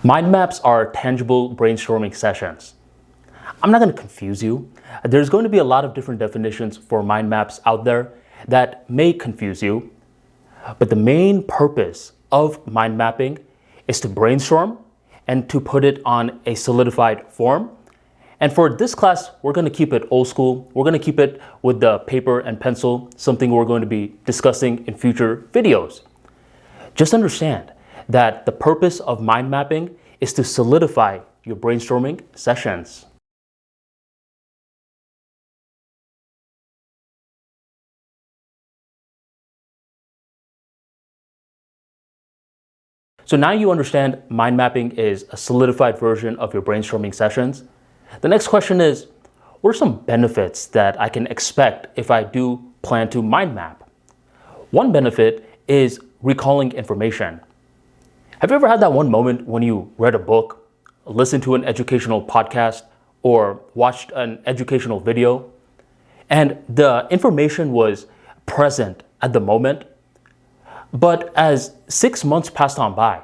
Mind maps are tangible brainstorming sessions. I'm not going to confuse you. There's going to be a lot of different definitions for mind maps out there that may confuse you. But the main purpose of mind mapping is to brainstorm and to put it on a solidified form. And for this class, we're going to keep it old school. We're going to keep it with the paper and pencil, something we're going to be discussing in future videos. Just understand that the purpose of mind mapping is to solidify your brainstorming sessions. So now you understand mind mapping is a solidified version of your brainstorming sessions. The next question is, what are some benefits that I can expect if I do plan to mind map? One benefit is recalling information. Have you ever had that one moment when you read a book, listened to an educational podcast, or watched an educational video, and the information was present at the moment, but as 6 months passed on by,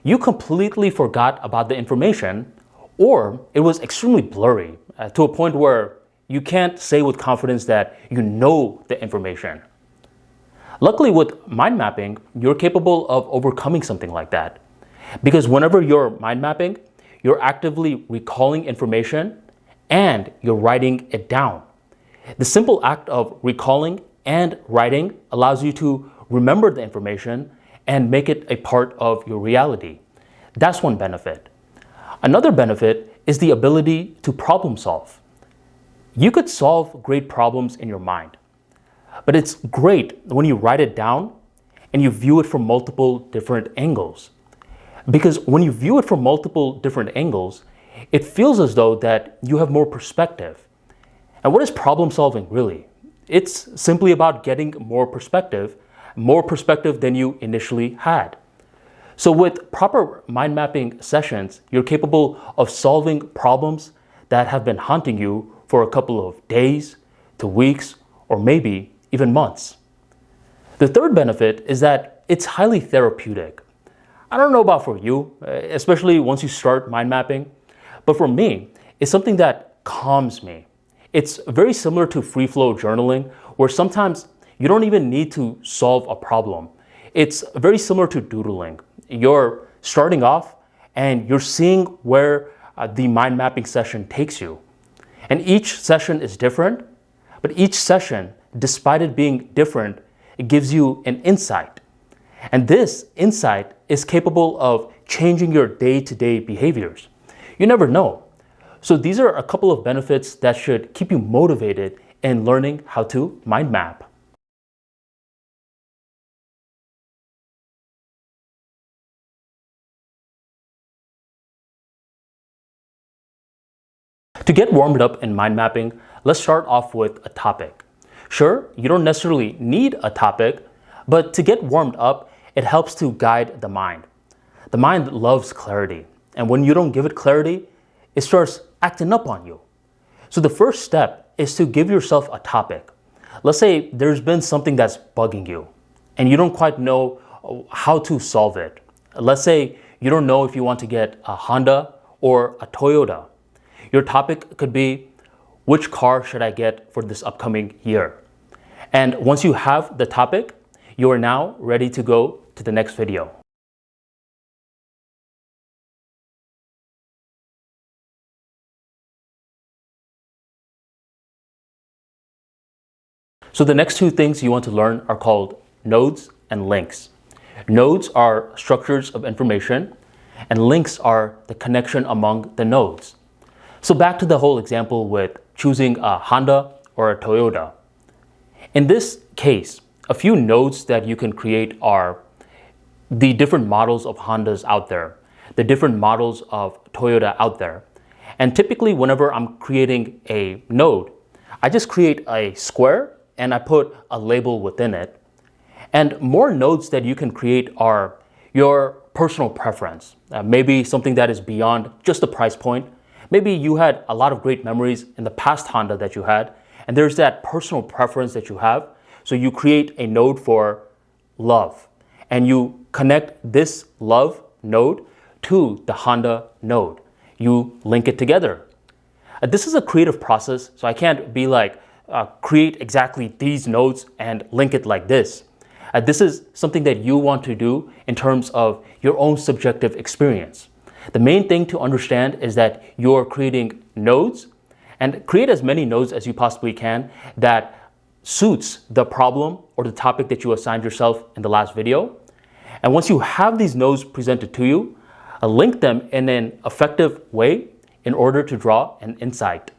you completely forgot about the information, or it was extremely blurry to a point where you can't say with confidence that you know the information. Luckily, with mind mapping, you're capable of overcoming something like that. Because whenever you're mind mapping, you're actively recalling information and you're writing it down. The simple act of recalling and writing allows you to remember the information and make it a part of your reality. That's one benefit. Another benefit is the ability to problem solve. You could solve great problems in your mind. But it's great when you write it down and you view it from multiple different angles. Because when you view it from multiple different angles, it feels as though that you have more perspective. And what is problem solving really? It's simply about getting more perspective than you initially had. So with proper mind mapping sessions, you're capable of solving problems that have been haunting you for a couple of days to weeks or maybe even months. The third benefit is that it's highly therapeutic. I don't know about for you, especially once you start mind mapping, but for me, it's something that calms me. It's very similar to free flow journaling, where sometimes you don't even need to solve a problem. It's very similar to doodling. You're starting off and you're seeing where the mind mapping session takes you. And each session is different, but each session, despite it being different, it gives you an insight. And this insight is capable of changing your day-to-day behaviors. You never know. So these are a couple of benefits that should keep you motivated in learning how to mind map. To get warmed up in mind mapping, let's start off with a topic. Sure, you don't necessarily need a topic, but to get warmed up, it helps to guide the mind. The mind loves clarity, and when you don't give it clarity, it starts acting up on you. So the first step is to give yourself a topic. Let's say there's been something that's bugging you, and you don't quite know how to solve it. Let's say you don't know if you want to get a Honda or a Toyota. Your topic could be, which car should I get for this upcoming year? And once you have the topic, you are now ready to go to the next video. So the next two things you want to learn are called nodes and links. Nodes are structures of information, and links are the connection among the nodes. So back to the whole example with choosing a Honda or a Toyota. In this case, a few nodes that you can create are the different models of Hondas out there, the different models of Toyota out there. And typically whenever I'm creating a node, I just create a square and I put a label within it. And more nodes that you can create are your personal preference. Maybe something that is beyond just the price point. Maybe you had a lot of great memories in the past Honda that you had, and there's that personal preference that you have. So you create a node for love, and you connect this love node to the Honda node. You link it together. This is a creative process, so I can't be like, create exactly these nodes and link it like this. This is something that you want to do in terms of your own subjective experience. The main thing to understand is that you're creating nodes, and create as many nodes as you possibly can that suits the problem or the topic that you assigned yourself in the last video. And once you have these nodes presented to you, link them in an effective way in order to draw an insight.